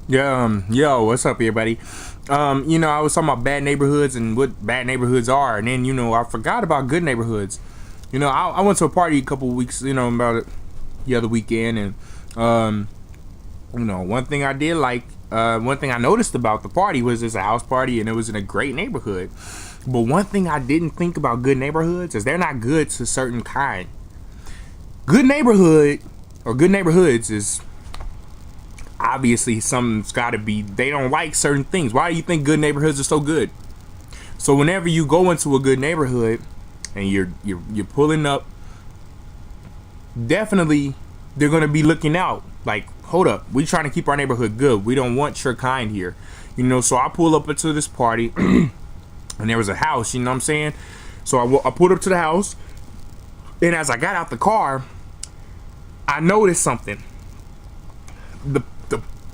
Yeah, yo, what's up, everybody? I was talking about bad neighborhoods and what bad neighborhoods are, and then I forgot about good neighborhoods. I went to a party a couple weeks, about it the other weekend, and one thing I did like, one thing I noticed about the party was it's a house party and it was in a great neighborhood. But one thing I didn't think about good neighborhoods is they're not good to certain kind. Good neighborhood or good neighborhoods is obviously something's got to be. They don't like certain things. Why do you think good neighborhoods are so good? So whenever you go into a good neighborhood and you're pulling up, definitely they're gonna be looking out. Like, hold up, we trying to keep our neighborhood good. We don't want your kind here. So I pull up into this party and there was a house. You know what I'm saying? So I pulled up to the house, and as I got out the car, I noticed something.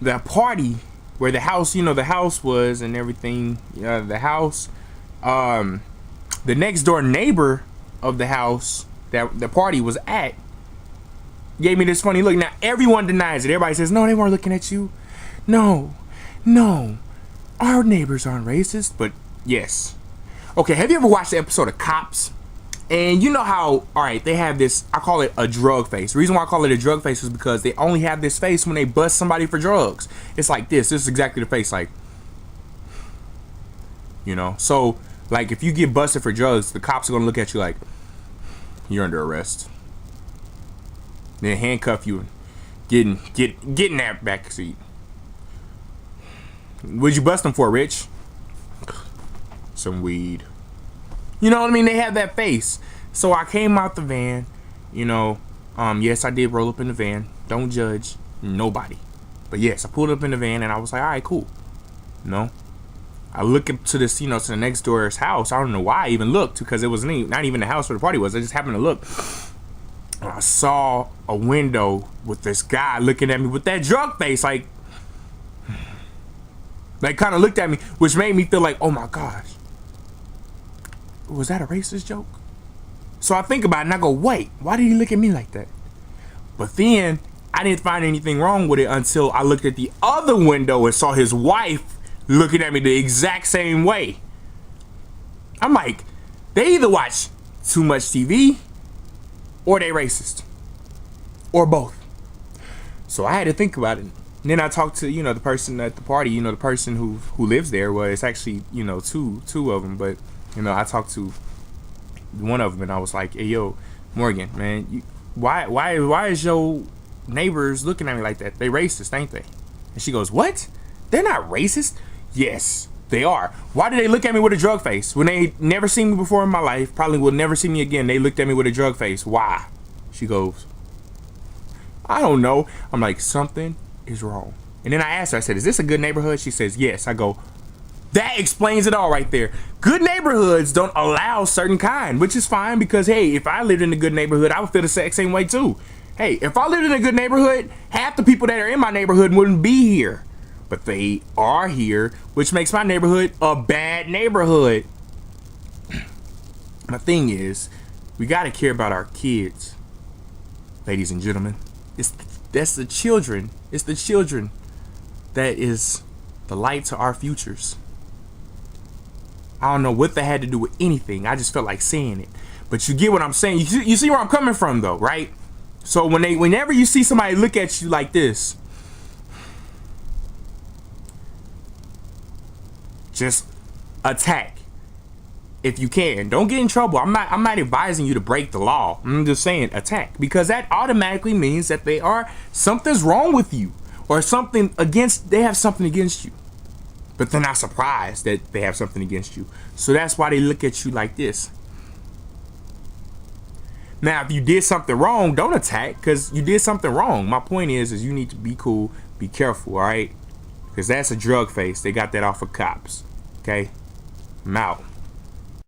The party where the house, the house was and everything, the house, the next door neighbor of the house that the party was at gave me this funny look. Now everyone denies it. Everybody says, no, they weren't looking at you. No, our neighbors aren't racist. But yes. Okay, have you ever watched the episode of Cops? And you know how, all right, they have this, I call it a drug face. The reason why I call it a drug face is because they only have this face when they bust somebody for drugs. It's like this. This is exactly the face, like, So, like, if you get busted for drugs, the cops are going to look at you like, you're under arrest. Then handcuff you and get in that back seat. What'd you bust them for, Rich? Some weed. You know what I mean? They have that face. So I came out the van, yes, I did roll up in the van. Don't judge nobody. But yes, I pulled up in the van and I was like, all right, cool. I look up to this, to the next door's house. I don't know why I even looked, because it was not even the house where the party was. I just happened to look. And I saw a window with this guy looking at me with that drug face, like kind of looked at me, which made me feel like, oh my gosh. Was that a racist joke? So I think about it and I go, wait, why did he look at me like that? But then I didn't find anything wrong with it until I looked at the other window and saw his wife looking at me the exact same way. I'm like, they either watch too much TV or they racist. Or both. So I had to think about it. And then I talked to, the person at the party, the person who lives there. Well, it's actually, two of them, but I talked to one of them and I was like, hey, yo, Morgan, man, why is your neighbors looking at me like that? They racist, ain't they? And she goes, what? They're not racist? Yes, they are. Why do they look at me with a drug face? When they never seen me before in my life, probably will never see me again, they looked at me with a drug face. Why? She goes, I don't know. I'm like, something is wrong. And then I asked her, I said, is this a good neighborhood? She says, yes. I go, that explains it all right there. Good neighborhoods don't allow certain kind, which is fine because, hey, if I lived in a good neighborhood, I would feel the exact same way too. Hey, if I lived in a good neighborhood, half the people that are in my neighborhood wouldn't be here. But they are here, which makes my neighborhood a bad neighborhood. My thing is, we got to care about our kids, ladies and gentlemen. That's the children. It's the children that is the light to our futures. I don't know what that had to do with anything. I just felt like saying it. But you get what I'm saying. You see where I'm coming from, though, right? So whenever you see somebody look at you like this, just attack if you can. Don't get in trouble. I'm not advising you to break the law. I'm just saying attack, because that automatically means that something's wrong with you, or they have something against you. But they're not surprised that they have something against you. So that's why they look at you like this. Now, if you did something wrong, don't attack, because you did something wrong. My point is you need to be cool, be careful, all right? Because that's a drug face. They got that off of Cops. Okay? I'm out.